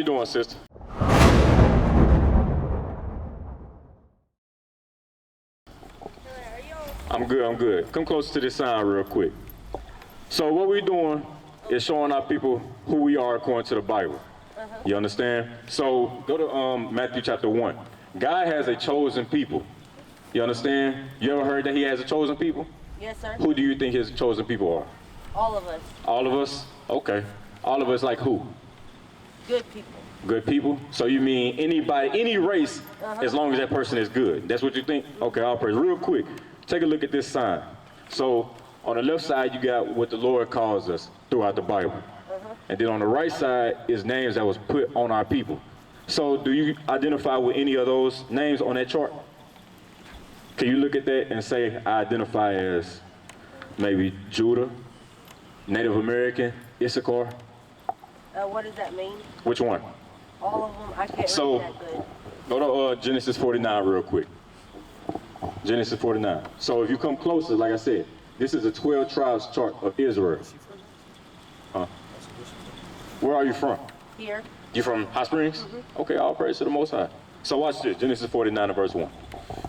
you doing, sister? I'm good. Come closer to this sign real quick. So what we're doing is showing our people who we are according to the Bible. You understand? So go to Matthew chapter 1. God has a chosen people. You understand? You ever heard that he has a chosen people? Yes, sir. Who do you think his chosen people are? All of us. All of us? Okay. All of us like who? Good people. Good people? So you mean anybody, any race, as long as that person is good. That's what you think? Okay, I'll praise. Real quick, take a look at this sign. So on the left side, you got what the Lord calls us throughout the Bible. And then on the right side is names that was put on our people. So do you identify with any of those names on that chart? Can you look at that and say, I identify as maybe Judah, Native American, Issachar? What does that mean? Which one? All of them. I can't So, read that good. go to Genesis 49 real quick. Genesis 49. So if you come closer, like I said, this is a 12 tribes chart of Israel. Where are you from? Here. You from Hot Springs? Okay, all praise to the Most High. So watch this, Genesis 49 and verse 1.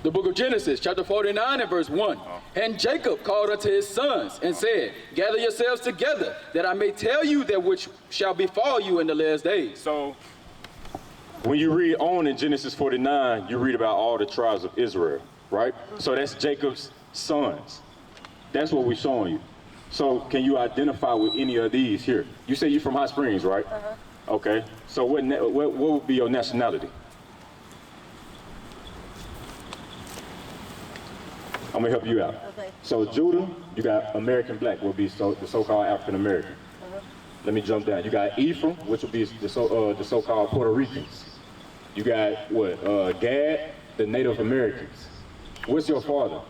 The book of Genesis, chapter 49 and verse 1. And Jacob called unto his sons and said, gather yourselves together, that I may tell you that which shall befall you in the last days. So when you read on in Genesis 49, you read about all the tribes of Israel, right? So that's Jacob's sons. That's what we're showing you. So can you identify with any of these here? You say you're from Hot Springs, right? Okay. So what would be your nationality? I'm gonna help you out. Okay. So Judah, you got American black, will be the so-called African American. Let me jump down. You got Ephraim, which will be the so-called Puerto Ricans. You got what? Gad, the Native Americans. What's your father?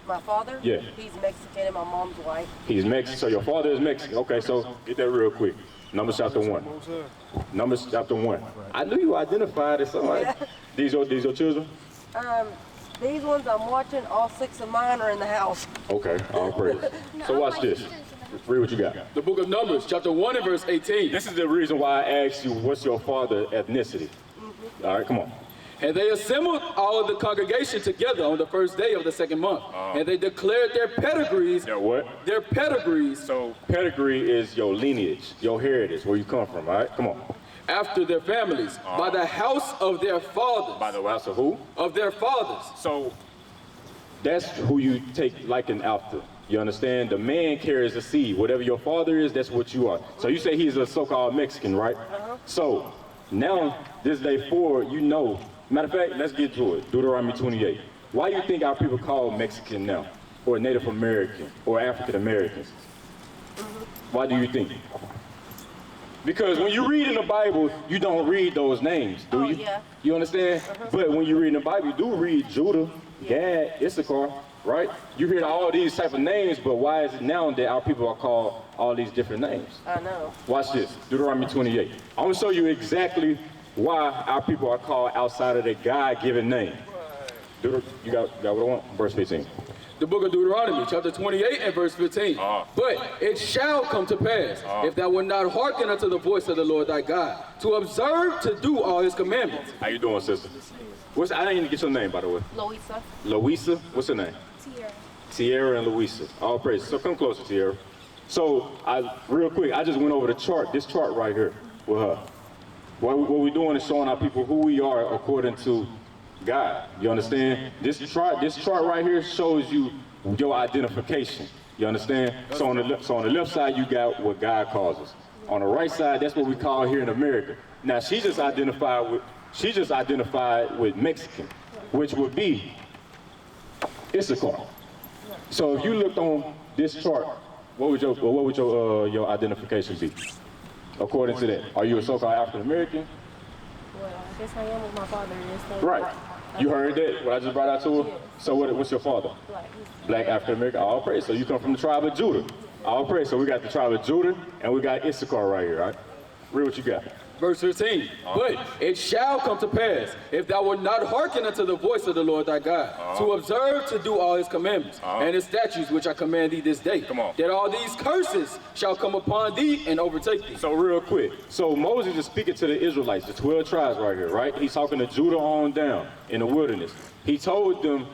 My father? Yeah. He's Mexican and my mom's white. He's Mexican. So your father is Mexican. Okay, so get that real quick. Numbers chapter 1. Numbers chapter 1. I knew you identified as somebody. Yeah. These your children? These ones I'm watching, all 6 of mine are in the house. Okay, all praise. So watch this. Read what you got. The book of Numbers, chapter 1 and verse 18. This is the reason why I asked you, what's your father's ethnicity? All right, come on. And they assembled all of the congregation together on the first day of the second month. And they declared their pedigrees. Their what? Their pedigrees. So pedigree is your lineage, your heritage, where you come from, all right? Come on. After their families, by the house of their fathers. By the house of who? Of their fathers. So that's who you take liking after. You understand? The man carries the seed. Whatever your father is, that's what you are. So you say he's a so-called Mexican, right? So now, this day forward, you know. Matter of fact, let's get to it. Deuteronomy 28. Why do you think our people call Mexican now? Or Native American? Or African Americans? Why do you think? Because when you read in the Bible, you don't read those names, do you? Yeah. You understand? But when you read in the Bible, you do read Judah, Gad, Issachar, right? You hear all these type of names, but why is it now that our people are called all these different names? I know. Watch this, Deuteronomy 28. I'm gonna show you exactly why our people are called outside of their God-given name. You got what I want? Verse 15. The book of Deuteronomy, chapter 28 and verse 15. But it shall come to pass, if thou wilt not hearken unto the voice of the Lord thy God, to observe to do all his commandments. How you doing, sister? I didn't even get your name, by the way. Louisa. Louisa? What's her name? Tierra. Tierra and Louisa. All praise. So come closer, Tierra. So, real quick, I just went over the chart, this chart right here with her. What we're doing is showing our people who we are according to God. You understand? This chart right here shows you your identification. You understand? So on the left side, you got what God calls us. On the right side, that's what we call here in America. Now she just identified with Mexican, which would be Issachar. So if you looked on this chart, what would your identification be? According to that, are you a so-called African American? Well, I guess I am with my father and stuff. Right. You heard that, what I just brought out to her? Yes. So what's your father? Black. Black African American, all praise. So you come from the tribe of Judah. All praise. So we got the tribe of Judah and we got Issachar right here, all right? Read what you got. Verse 15, but it shall come to pass, if thou wilt not hearken unto the voice of the Lord thy God, to observe to do all his commandments and his statutes which I command thee this day, that all these curses shall come upon thee and overtake thee. So real quick, so Moses is speaking to the Israelites, the 12 tribes right here, right? He's talking to Judah on down in the wilderness. He told them,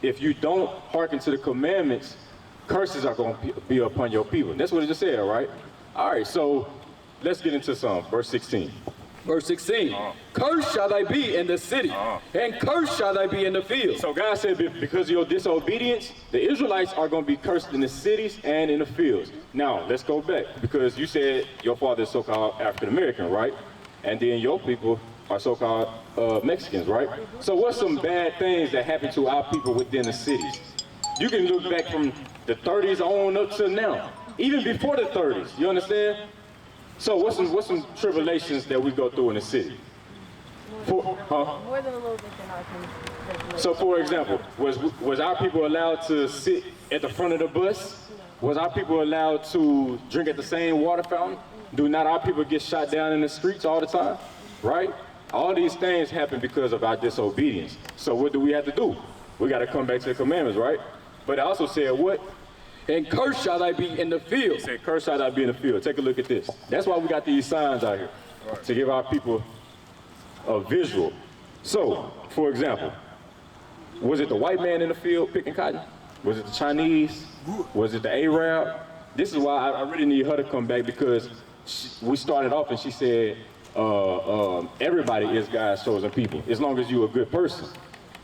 if you don't hearken to the commandments, curses are going to be upon your people. That's what it just said, right? All right, so let's get into some. Verse 16. Verse 16, cursed shall thy be in the city, and cursed shall thy be in the field. So God said because of your disobedience, the Israelites are going to be cursed in the cities and in the fields. Now, let's go back, because you said your father is so-called African-American, right? And then your people are so-called Mexicans, right? So what's some bad things that happen to our people within the cities? You can look back from the 30s on up to now, even before the 30s, you understand? So what's some tribulations that we go through in the city? More than a little bit than our people. So for example, was our people allowed to sit at the front of the bus? Was our people allowed to drink at the same water fountain? Do not our people get shot down in the streets all the time? Right? All these things happen because of our disobedience. So what do we have to do? We got to come back to the commandments, right? But I also said what? And cursed shall thy be in the field. He said, cursed shall thy be in the field. Take a look at this. That's why we got these signs out here, to give our people a visual. So, for example, was it the white man in the field picking cotton? Was it the Chinese? Was it the Arab? This is why I really need her to come back, because we started off and she said, everybody is God's chosen people, as long as you're a good person,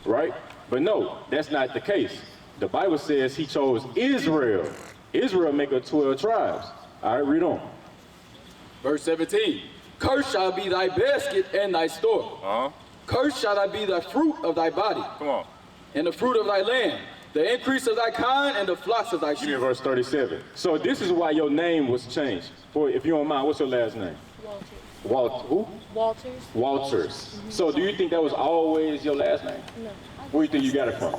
right? But no, that's not the case. The Bible says he chose Israel. Israel make up 12 tribes. All right, read on. Verse 17, cursed shall be thy basket and thy store. Cursed shall thy be the fruit of thy body. Come on. And the fruit of thy land, the increase of thy kind, and the flocks of thy sheep. Give me verse 37. So this is why your name was changed. For, if you don't mind, what's your last name? Walters. Who? Walters. Walters. So do you think that was always your last name? No. Where do you think you got it from?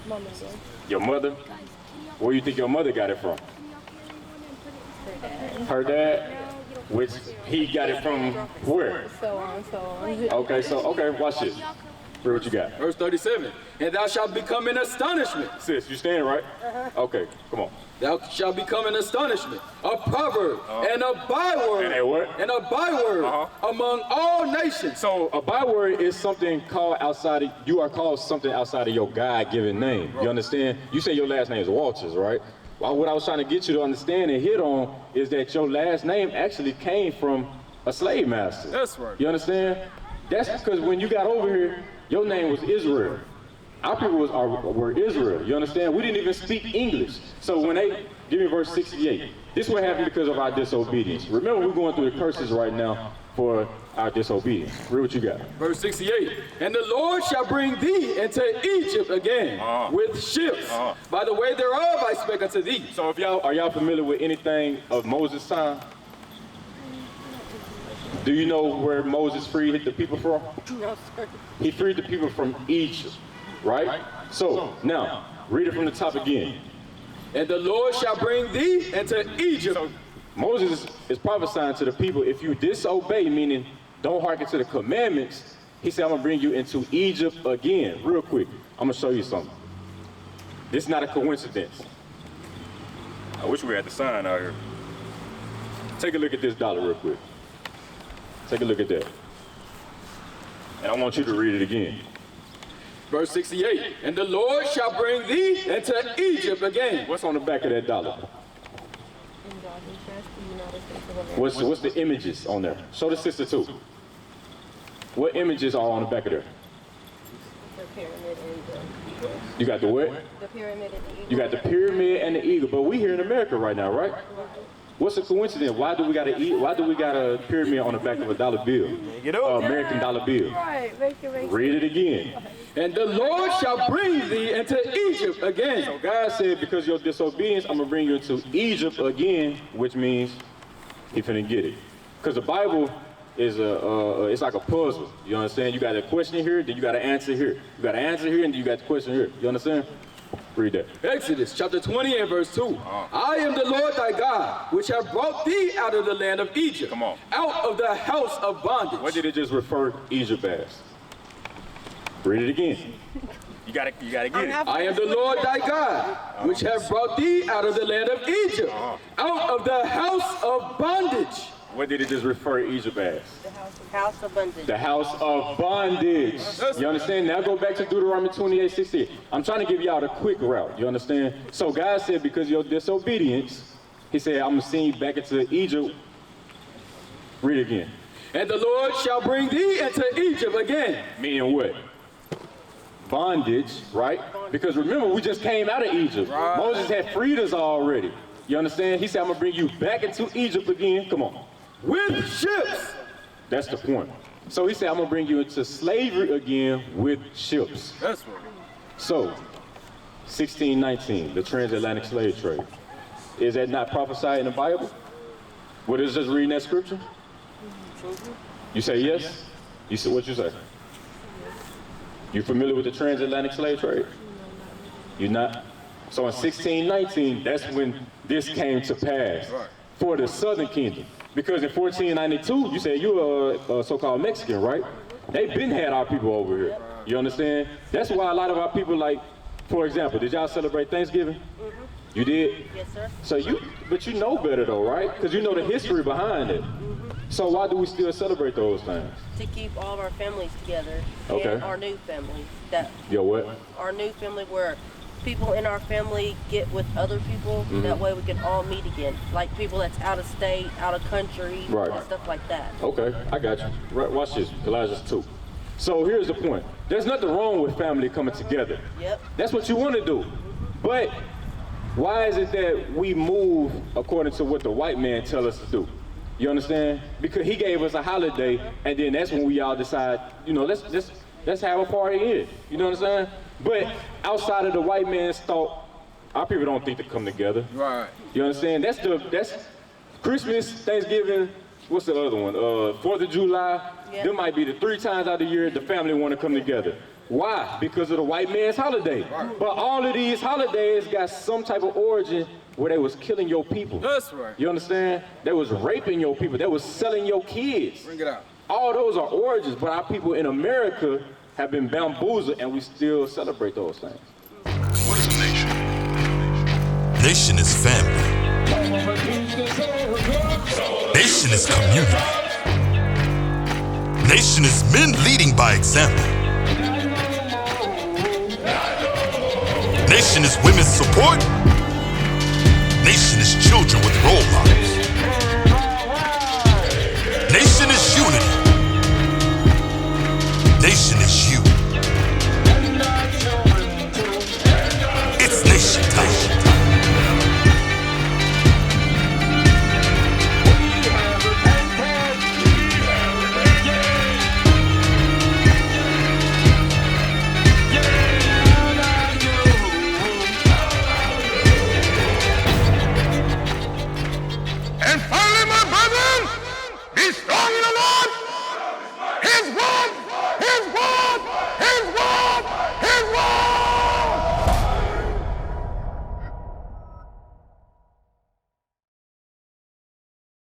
My mother. Your mother? Where do you think your mother got it from? Her dad. Her dad? Which he got it from where? So on, so on. Okay, watch this. Read what you got. Verse 37, and thou shalt become an astonishment. Sis, you stand right? Okay, come on. Thou shalt become an astonishment, a proverb, and a byword, And a what? and a byword among all nations. So a byword is something called outside of, you are called something outside of your God-given name. You understand? You say your last name is Walters, right? Well, what I was trying to get you to understand and hit on is that your last name actually came from a slave master. That's right. You understand? That's because when you got over here, your name was Israel. Our people were Israel. You understand? We didn't even speak English. So when they, give me verse 68. This is what happened because of our disobedience. Remember, we're going through the curses right now for our disobedience. Read what you got. Verse 68, and the Lord shall bring thee into Egypt again with ships. By the way thereof I spake unto thee. So if are y'all familiar with anything of Moses' time? Do you know where Moses freed the people from? No, sir. He freed the people from Egypt, right? So now, read it from the top again. And the Lord shall bring thee into Egypt. So Moses is prophesying to the people, if you disobey, meaning don't hearken to the commandments, he said, I'm gonna bring you into Egypt again. Real quick, I'm gonna show you something. This is not a coincidence. I wish we had the sign out here. Take a look at this dollar real quick. Take a look at that. And I want you to read it again. Verse 68, and the Lord shall bring thee into Egypt again. What's on the back of that dollar? In God we trust, the United States of America. What's the images on there? Show the sister too. What images are on the back of there? The pyramid and the eagle. You got the what? The pyramid and the eagle. You got the pyramid and the eagle, but we here in America right now, right? What's the coincidence? Why do we got a pyramid on the back of a dollar bill? American dollar bill. Right, make it. Read it again. And the Lord shall bring thee into Egypt again. So God said, because of your disobedience, I'm gonna bring you into Egypt again, which means he finna get it. Because the Bible is it's like a puzzle. You understand? You got a question here, then you got an answer here. You got an answer here, and then you got the question here. You understand? Read that. Exodus chapter 20 and verse 2. I am the Lord thy God, which have brought thee out of the land of Egypt. Come on. Out of the house of bondage. What did it just refer Egypt as? Read it again. You gotta get it. I am the Lord thy God, which have brought thee out of the land of Egypt, out of the house of bondage. What did it just refer Egypt as? House of bondage. The house of bondage. You understand? Now go back to Deuteronomy 28:16. I'm trying to give y'all the quick route. You understand? So God said, because of your disobedience, he said, I'm going to send you back into Egypt. Read it again. And the Lord shall bring thee into Egypt again. Meaning what? Bondage, right? Because remember, we just came out of Egypt. Right. Moses had freed us already. You understand? He said, I'm going to bring you back into Egypt again. Come on. With ships. That's the point. So he said, I'm going to bring you into slavery again with ships. That's right. So, 1619, the transatlantic slave trade. Is that not prophesied in the Bible? What is just reading that scripture? You say yes? You say what you say? You familiar with the transatlantic slave trade? You're not? So in 1619, that's when this came to pass for the Southern Kingdom. Because in 1492, you said you're a so-called Mexican, right? They've been had our people over here. You understand? That's why a lot of our people, like, for example, did y'all celebrate Thanksgiving? You did? Yes, sir. So but you know better though, right? Because you know the history behind it. So why do we still celebrate those things? To keep all of our families together. Okay. And our new family. Yo, what? Our new family where people in our family get with other people. That way we can all meet again. Like people that's out of state, out of country, Right. and stuff like that. Okay, I got you. Right, watch this, Colossians 2. So here's the point. There's nothing wrong with family coming together. Yep. That's what you want to do. But why is it that we move according to what the white man tell us to do? You understand? Because he gave us a holiday, and then that's when we all decide, you know, let's have a party here. You know what I'm saying? But outside of the white man's thought, our people don't think to come together. Right. You understand? That's Christmas, Thanksgiving. What's the other one? 4th of July. Yeah. There might be the 3 times out of the year the family want to come together. Why? Because of the white man's holiday. Right. But all of these holidays got some type of origin where they was killing your people. That's right. You understand? They was raping your people. They was selling your kids. Bring it out. All those are origins, but our people in America have been bamboozled, and we still celebrate those things. What is a nation? Nation is family. Nation is community. Nation is men leading by example. Nation is women's support. Nation is children with role models. Nation is unity. Nation is you.